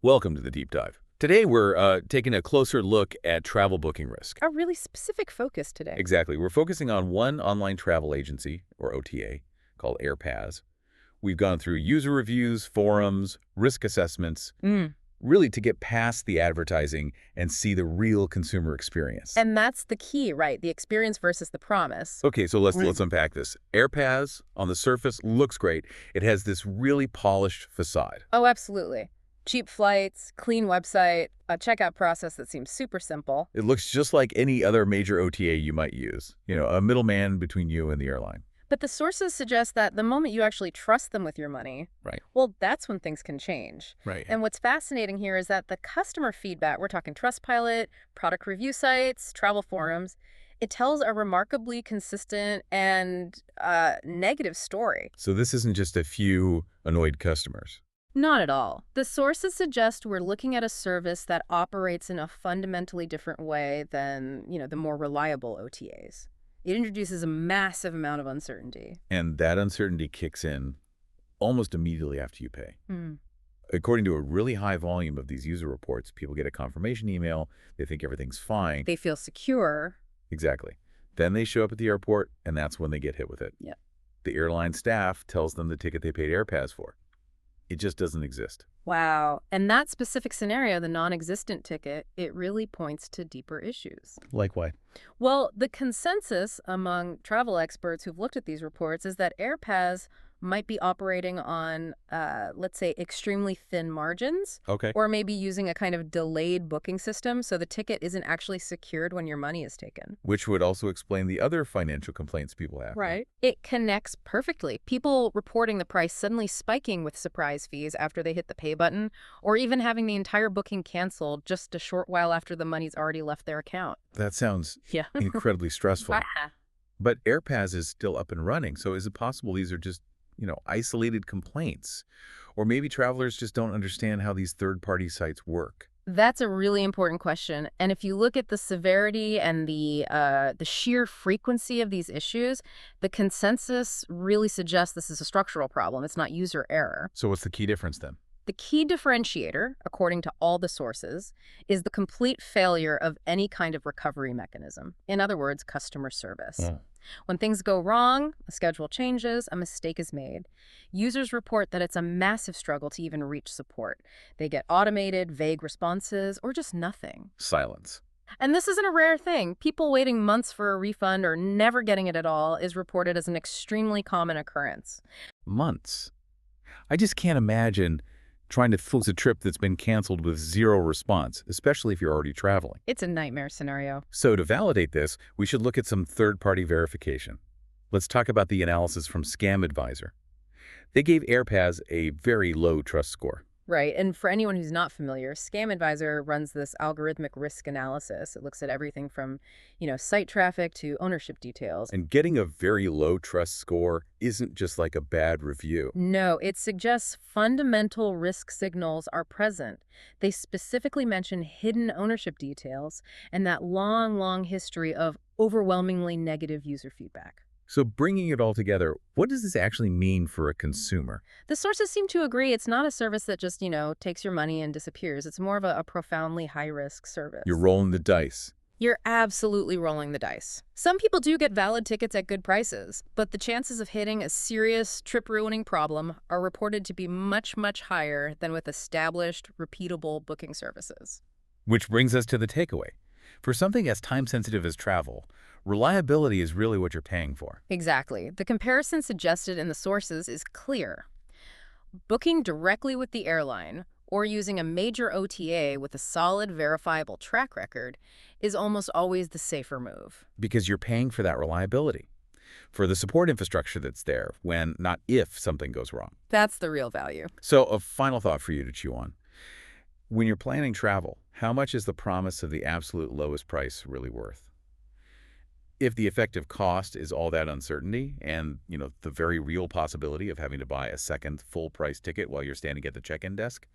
Welcome to the Deep Dive. Today we're taking a closer look at travel booking risk. A really specific focus today. Exactly. We're focusing on one online travel agency, or OTA, called Airpaz. We've gone through user reviews, forums, risk assessments, really to get past the advertising and see the real consumer experience. And that's the key, right? The experience versus the promise. Okay, so let's unpack this. Airpaz, on the surface, looks great. It has this really polished facade. Oh, absolutely. Cheap flights, clean website, a checkout process that seems super simple. It looks just like any other major OTA you might use. You know, a middleman between you and the airline. But the sources suggest that the moment you actually trust them with your money, Right. well, that's when things can change. Right. And what's fascinating here is that the customer feedback, we're talking Trustpilot, product review sites, travel forums, it tells a remarkably consistent and negative story. So this isn't just a few annoyed customers. Not at all. The sources suggest we're looking at a service that operates in a fundamentally different way than, the more reliable OTAs. It introduces a massive amount of uncertainty. And that uncertainty kicks in almost immediately after you pay. Hmm. According to a really high volume of these user reports, people get a confirmation email, they think everything's fine. They feel secure. Exactly. Then they show up at the airport, and that's when they get hit with it. Yep. The airline staff tells them the ticket they paid Airpass for. It just doesn't exist. Wow. And that specific scenario, the non-existent ticket, it really points to deeper issues. Like what? Well, the consensus among travel experts who've looked at these reports is that Airpass might be operating on, let's say, extremely thin margins, Okay. or maybe using a kind of delayed booking system so the ticket isn't actually secured when your money is taken. Which would also explain the other financial complaints people have. Right. It connects perfectly. People reporting the price suddenly spiking with surprise fees after they hit the pay button, or even having the entire booking canceled just a short while after the money's already left their account. That sounds Yeah. incredibly stressful. Ah. But Airpaz is still up and running, so is it possible these are just, isolated complaints? Or maybe travelers just don't understand how these third-party sites work. That's a really important question. And if you look at the severity and the sheer frequency of these issues, the consensus really suggests this is a structural problem. It's not user error. So what's the key difference then? The key differentiator, according to all the sources, is the complete failure of any kind of recovery mechanism. In other words, customer service. Yeah. When things go wrong, a schedule changes, a mistake is made, users report that it's a massive struggle to even reach support. They get automated, vague responses, or just nothing. Silence. And this isn't a rare thing. People waiting months for a refund or never getting it at all is reported as an extremely common occurrence. Months. I just can't imagine trying to close a trip that's been canceled with zero response, especially if you're already traveling. It's a nightmare scenario. So to validate this, we should look at some third-party verification. Let's talk about the analysis from Scam Advisor. They gave Airpaz a very low trust score. Right. And for anyone who's not familiar, Scam Advisor runs this algorithmic risk analysis. It looks at everything from, site traffic to ownership details. And getting a very low trust score isn't just like a bad review. No, it suggests fundamental risk signals are present. They specifically mention hidden ownership details and that long, long history of overwhelmingly negative user feedback. So bringing it all together, what does this actually mean for a consumer? The sources seem to agree it's not a service that just, takes your money and disappears. It's more of a profoundly high-risk service. You're rolling the dice. You're absolutely rolling the dice. Some people do get valid tickets at good prices, but the chances of hitting a serious trip-ruining problem are reported to be much, much higher than with established, repeatable booking services. Which brings us to the takeaway. For something as time-sensitive as travel, reliability is really what you're paying for. Exactly. The comparison suggested in the sources is clear. Booking directly with the airline or using a major OTA with a solid, verifiable track record is almost always the safer move. Because you're paying for that reliability, for the support infrastructure that's there when, not if, something goes wrong. That's the real value. So a final thought for you to chew on. When you're planning travel, how much is the promise of the absolute lowest price really worth? If the effective cost is all that uncertainty and, the very real possibility of having to buy a second full-price ticket while you're standing at the check-in desk,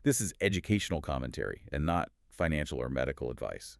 this is educational commentary and not financial or medical advice.